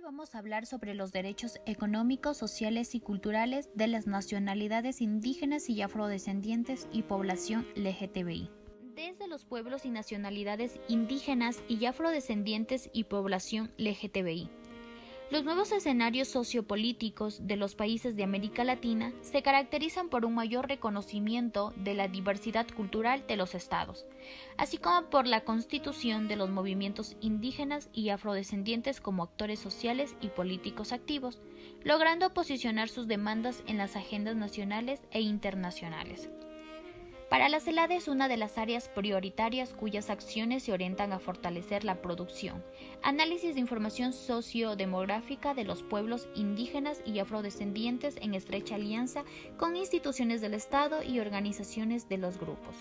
vamos a hablar sobre los derechos económicos, sociales y culturales de las nacionalidades indígenas y afrodescendientes y población LGTBI. Desde los pueblos y nacionalidades indígenas y afrodescendientes y población LGTBI. Los nuevos escenarios sociopolíticos de los países de América Latina se caracterizan por un mayor reconocimiento de la diversidad cultural de los estados, así como por la constitución de los movimientos indígenas y afrodescendientes como actores sociales y políticos activos, logrando posicionar sus demandas en las agendas nacionales e internacionales. Para la CELAD es una de las áreas prioritarias cuyas acciones se orientan a fortalecer la producción, análisis de información sociodemográfica de los pueblos indígenas y afrodescendientes en estrecha alianza con instituciones del Estado y organizaciones de los grupos.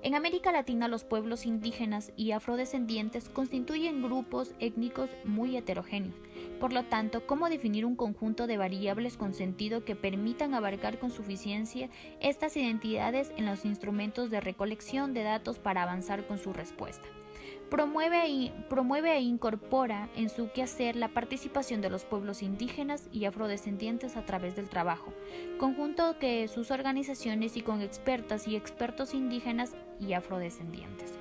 En América Latina, los pueblos indígenas y afrodescendientes constituyen grupos étnicos muy heterogéneos. Por lo tanto, ¿cómo definir un conjunto de variables con sentido que permitan abarcar con suficiencia estas identidades en los instrumentos de recolección de datos para avanzar con su respuesta? Promueve e incorpora en su quehacer la participación de los pueblos indígenas y afrodescendientes a través del trabajo, conjunto que sus organizaciones y con expertas y expertos indígenas y afrodescendientes.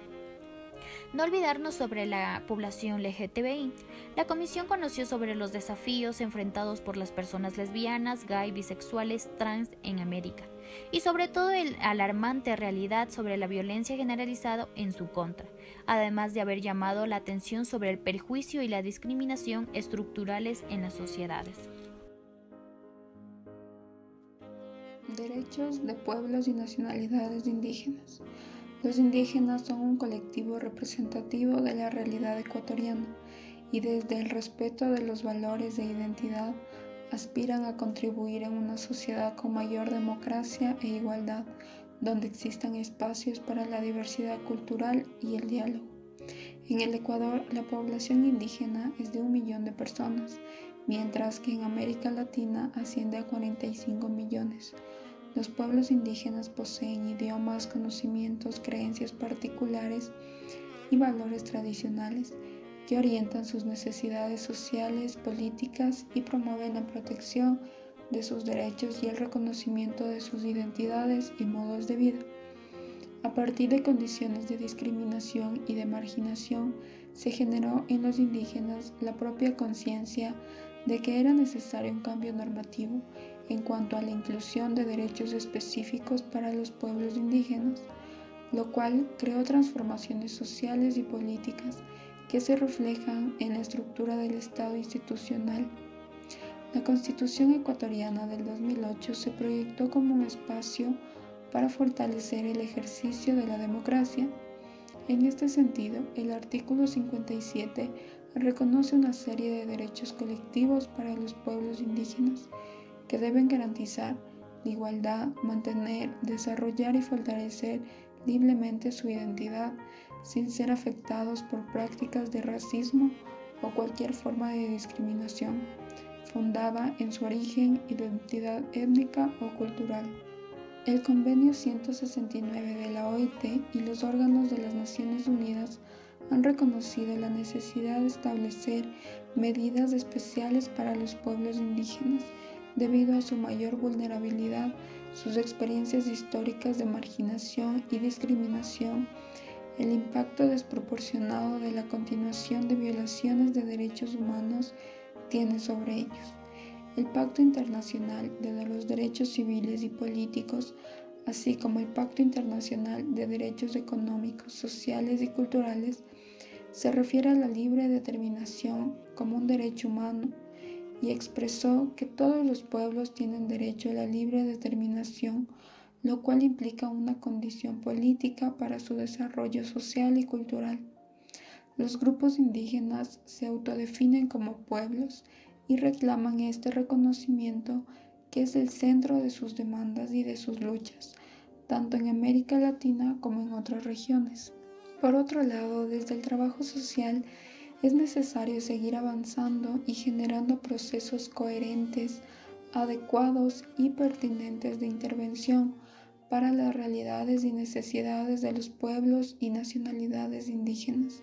No olvidarnos sobre la población LGTBI. La Comisión conoció sobre los desafíos enfrentados por las personas lesbianas, gay, bisexuales, trans en América, y sobre todo el alarmante realidad sobre la violencia generalizada en su contra, además de haber llamado la atención sobre el perjuicio y la discriminación estructurales en las sociedades. Derechos de pueblos y nacionalidades indígenas. Los indígenas son un colectivo representativo de la realidad ecuatoriana y desde el respeto de los valores de identidad aspiran a contribuir en una sociedad con mayor democracia e igualdad, donde existan espacios para la diversidad cultural y el diálogo. En el Ecuador, la población indígena es de 1 millón de personas, mientras que en América Latina asciende a 45 millones. Los pueblos indígenas poseen idiomas, conocimientos, creencias particulares y valores tradicionales que orientan sus necesidades sociales, políticas y promueven la protección de sus derechos y el reconocimiento de sus identidades y modos de vida. A partir de condiciones de discriminación y de marginación, se generó en los indígenas la propia conciencia de que era necesario un cambio normativo en cuanto a la inclusión de derechos específicos para los pueblos indígenas, lo cual creó transformaciones sociales y políticas que se reflejan en la estructura del Estado institucional. La Constitución ecuatoriana del 2008 se proyectó como un espacio para fortalecer el ejercicio de la democracia. En este sentido, el artículo 57 reconoce una serie de derechos colectivos para los pueblos indígenas que deben garantizar la igualdad, mantener, desarrollar y fortalecer libremente su identidad sin ser afectados por prácticas de racismo o cualquier forma de discriminación fundada en su origen, identidad étnica o cultural. El Convenio 169 de la OIT y los órganos de las Naciones Unidas han reconocido la necesidad de establecer medidas especiales para los pueblos indígenas debido a su mayor vulnerabilidad, sus experiencias históricas de marginación y discriminación, el impacto desproporcionado de la continuación de violaciones de derechos humanos tiene sobre ellos. El Pacto Internacional de los Derechos Civiles y Políticos, así como el Pacto Internacional de Derechos Económicos, Sociales y Culturales, se refiere a la libre determinación como un derecho humano y expresó que todos los pueblos tienen derecho a la libre determinación, lo cual implica una condición política para su desarrollo social y cultural. Los grupos indígenas se autodefinen como pueblos y reclaman este reconocimiento que es el centro de sus demandas y de sus luchas, tanto en América Latina como en otras regiones. Por otro lado, desde el trabajo social es necesario seguir avanzando y generando procesos coherentes, adecuados y pertinentes de intervención para las realidades y necesidades de los pueblos y nacionalidades indígenas.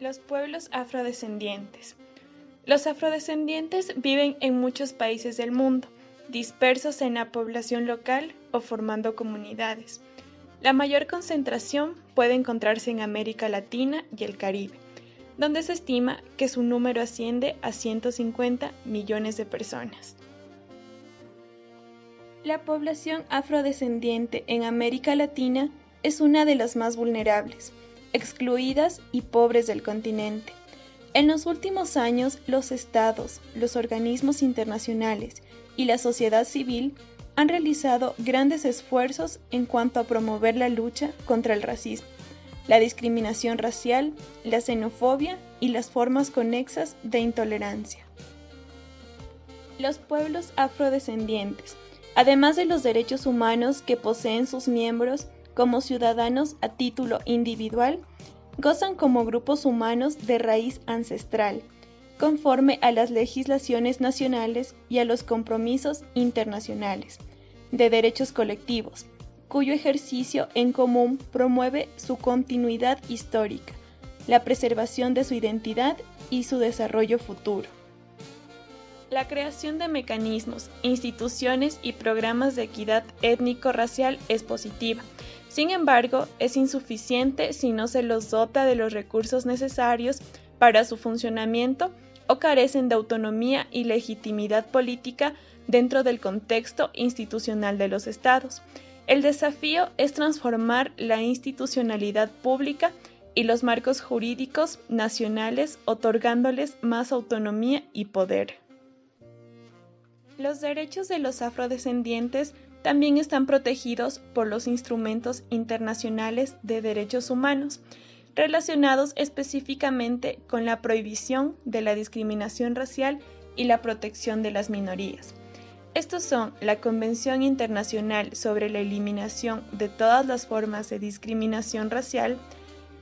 Los pueblos afrodescendientes. Los afrodescendientes viven en muchos países del mundo, dispersos en la población local o formando comunidades. La mayor concentración puede encontrarse en América Latina y el Caribe, donde se estima que su número asciende a 150 millones de personas. La población afrodescendiente en América Latina es una de las más vulnerables, excluidas y pobres del continente. En los últimos años, los estados, los organismos internacionales y la sociedad civil han realizado grandes esfuerzos en cuanto a promover la lucha contra el racismo, la discriminación racial, la xenofobia y las formas conexas de intolerancia. Los pueblos afrodescendientes, además de los derechos humanos que poseen sus miembros como ciudadanos a título individual, gozan como grupos humanos de raíz ancestral, conforme a las legislaciones nacionales y a los compromisos internacionales, de derechos colectivos, cuyo ejercicio en común promueve su continuidad histórica, la preservación de su identidad y su desarrollo futuro. La creación de mecanismos, instituciones y programas de equidad étnico-racial es positiva. Sin embargo, es insuficiente si no se los dota de los recursos necesarios para su funcionamiento o carecen de autonomía y legitimidad política dentro del contexto institucional de los estados. El desafío es transformar la institucionalidad pública y los marcos jurídicos nacionales, otorgándoles más autonomía y poder. Los derechos de los afrodescendientes también están protegidos por los instrumentos internacionales de derechos humanos, relacionados específicamente con la prohibición de la discriminación racial y la protección de las minorías. Estos son la Convención Internacional sobre la Eliminación de todas las formas de discriminación racial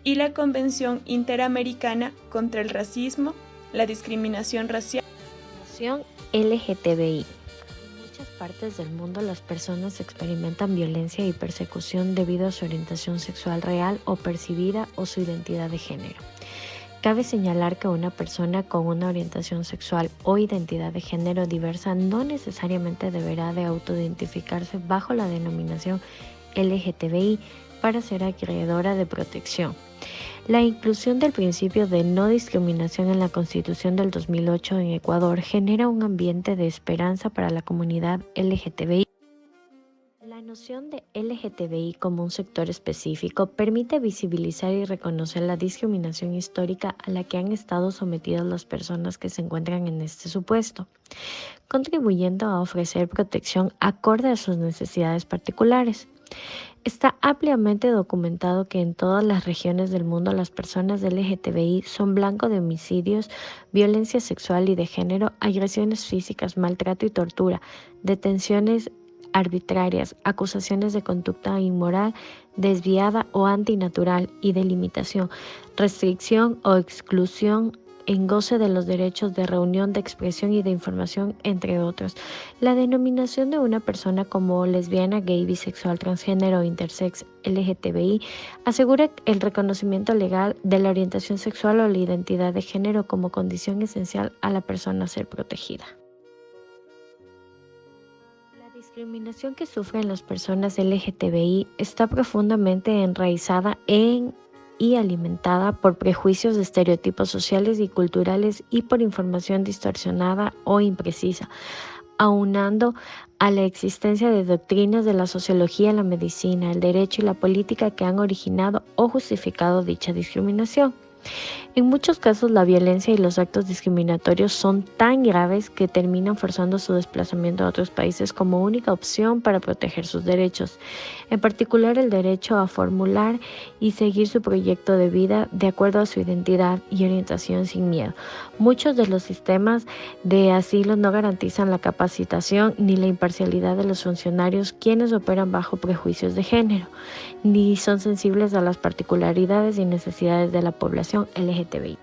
y la Convención Interamericana contra el Racismo, la Discriminación Racial LGTBI. En muchas partes del mundo las personas experimentan violencia y persecución debido a su orientación sexual real o percibida o su identidad de género. Cabe señalar que una persona con una orientación sexual o identidad de género diversa no necesariamente deberá de autoidentificarse bajo la denominación LGTBI para ser acreedora de protección. La inclusión del principio de no discriminación en la Constitución del 2008 en Ecuador genera un ambiente de esperanza para la comunidad LGTBI. La noción de LGTBI como un sector específico permite visibilizar y reconocer la discriminación histórica a la que han estado sometidas las personas que se encuentran en este supuesto, contribuyendo a ofrecer protección acorde a sus necesidades particulares. Está ampliamente documentado que en todas las regiones del mundo las personas LGTBI son blanco de homicidios, violencia sexual y de género, agresiones físicas, maltrato y tortura, detenciones arbitrarias, acusaciones de conducta inmoral, desviada o antinatural y de limitación, restricción o exclusión en goce de los derechos de reunión, de expresión y de información, entre otros. La denominación de una persona como lesbiana, gay, bisexual, transgénero o intersex LGTBI asegura el reconocimiento legal de la orientación sexual o la identidad de género como condición esencial a la persona a ser protegida. La discriminación que sufren las personas LGTBI está profundamente enraizada y alimentada por prejuicios, estereotipos sociales y culturales y por información distorsionada o imprecisa, aunando a la existencia de doctrinas de la sociología, la medicina, el derecho y la política que han originado o justificado dicha discriminación. En muchos casos, la violencia y los actos discriminatorios son tan graves que terminan forzando su desplazamiento a otros países como única opción para proteger sus derechos, en particular el derecho a formular y seguir su proyecto de vida de acuerdo a su identidad y orientación sin miedo. Muchos de los sistemas de asilo no garantizan la capacitación ni la imparcialidad de los funcionarios quienes operan bajo prejuicios de género, ni son sensibles a las particularidades y necesidades de la población LGTBI.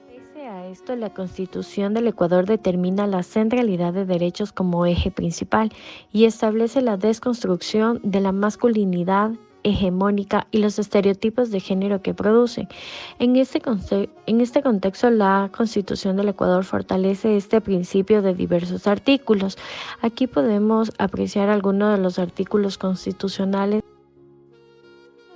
Pese a esto, la Constitución del Ecuador determina la centralidad de derechos como eje principal y establece la desconstrucción de la masculinidad hegemónica y los estereotipos de género que producen. En este contexto, la Constitución del Ecuador fortalece este principio de diversos artículos. Aquí podemos apreciar algunos de los artículos constitucionales.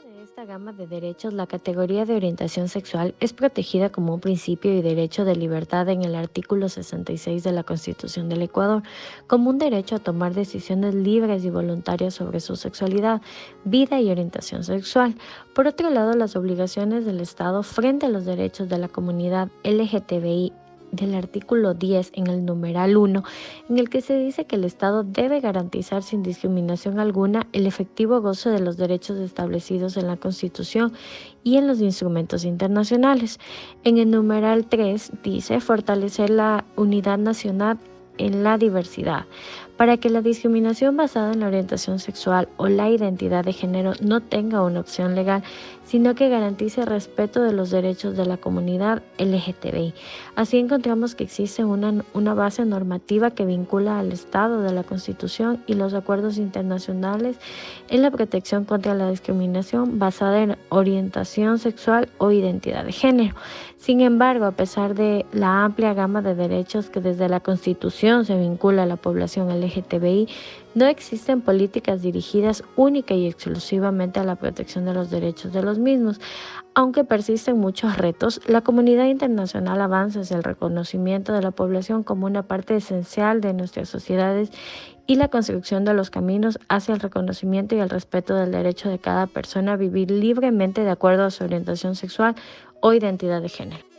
De esta gama de derechos, la categoría de orientación sexual es protegida como un principio y derecho de libertad en el artículo 66 de la Constitución del Ecuador, como un derecho a tomar decisiones libres y voluntarias sobre su sexualidad, vida y orientación sexual. Por otro lado, las obligaciones del Estado frente a los derechos de la comunidad LGTBI del artículo 10 en el numeral 1, en el que se dice que el Estado debe garantizar sin discriminación alguna el efectivo goce de los derechos establecidos en la Constitución y en los instrumentos internacionales. En el numeral 3 dice fortalecer la unidad nacional en la diversidad, para que la discriminación basada en la orientación sexual o la identidad de género no tenga una opción legal, sino que garantice el respeto de los derechos de la comunidad LGTBI. Así encontramos que existe una base normativa que vincula al Estado de la Constitución y los acuerdos internacionales en la protección contra la discriminación basada en orientación sexual o identidad de género. Sin embargo, a pesar de la amplia gama de derechos que desde la Constitución se vincula a la población LGTBI, no existen políticas dirigidas única y exclusivamente a la protección de los derechos de los mismos. Aunque persisten muchos retos, la comunidad internacional avanza hacia el reconocimiento de la población como una parte esencial de nuestras sociedades y la construcción de los caminos hacia el reconocimiento y el respeto del derecho de cada persona a vivir libremente de acuerdo a su orientación sexual o identidad de género.